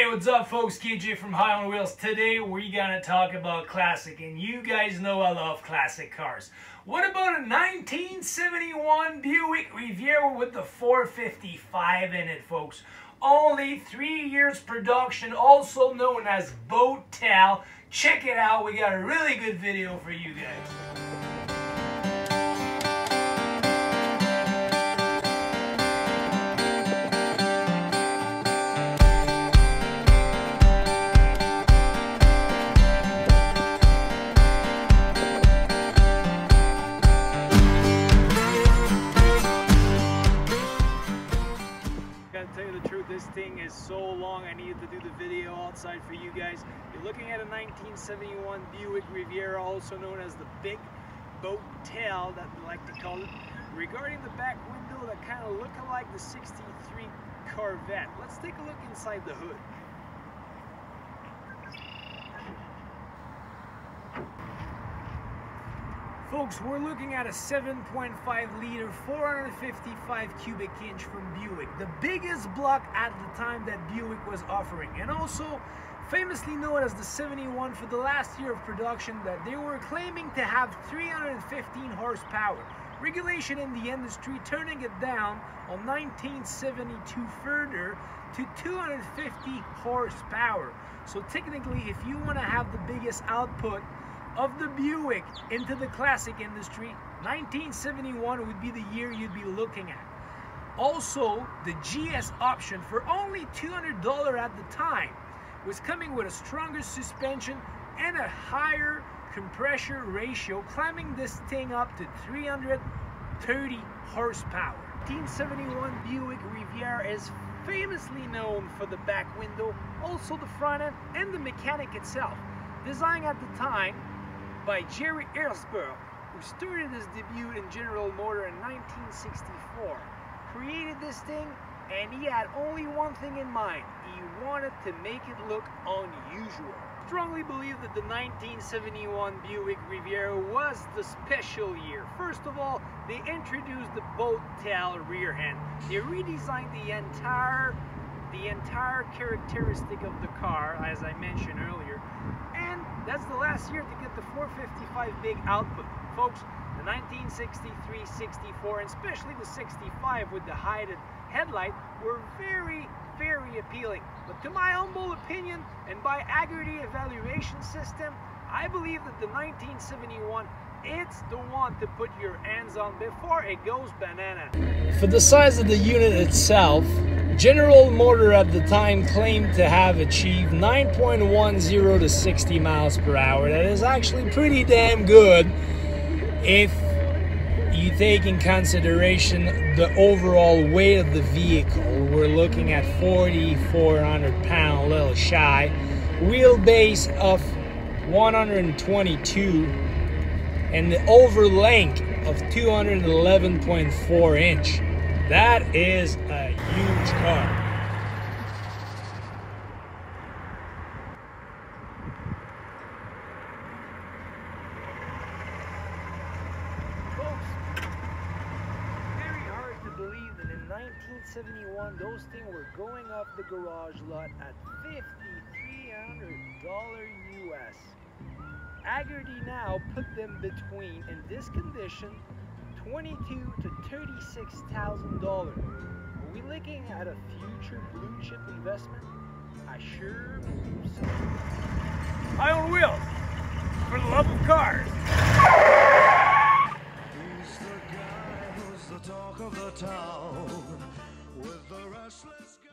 Hey, what's up folks? KJ from High on Wheels. Today we're gonna talk about classic, and you guys know I love classic cars. What about a 1971 Buick Riviera with the 455 in it, folks? Only 3 years production, also known as boat tail. Check it out, we got a really good video for you guys. Tell you the truth, this thing is so long. I needed to do the video outside for you guys. You're looking at a 1971 Buick Riviera, also known as the big boat tail that we like to call it. Regarding the back window, that kind of look like the 63 Corvette. Let's take a look inside the hood. Folks, we're looking at a 7.5 liter, 455 cubic inch from Buick. The biggest block at the time that Buick was offering. And also famously known as the 71 for the last year of production, that they were claiming to have 315 horsepower. Regulation in the industry turning it down on 1972 further to 250 horsepower. So technically, if you want to have the biggest output of the Buick into the classic industry, 1971 would be the year you'd be looking at. Also, the GS option for only $200 at the time was coming with a stronger suspension and a higher compression ratio, climbing this thing up to 330 horsepower. 1971 Buick Riviera is famously known for the back window, also the front end and the mechanic itself. Designed at the time by Jerry Ersberg, who started his debut in General Motors in 1964. Created this thing, and he had only one thing in mind. He wanted to make it look unusual. Strongly believe that the 1971 Buick Riviera was the special year. First of all, they introduced the boat tail rear end. They redesigned the entire characteristic of the car, as I mentioned earlier. And that's the last year to get the 455 big output. Folks, the 1963, 64, and especially the 65 with the hidden headlight were very, very appealing. But to my humble opinion, and by aggregate evaluation system, I believe that the 1971, it's the one to put your hands on before it goes banana. For the size of the unit itself, General Motors at the time claimed to have achieved 9.10 to 60 miles per hour. That is actually pretty damn good if you take in consideration the overall weight of the vehicle. We're looking at 4,400 pounds, a little shy. Wheelbase of 122 and the over length of 211.4 inch. That is a huge car. Folks, very hard to believe that in 1971 those things were going off the garage lot at $5,300 US. Aggregate now put them between, in this condition, $22,000 to $36,000. Are we looking at a future blue chip investment? I sure believe so. High on Wheels, for the love of cars. He's the guy who's the talk of the town with the restless guy.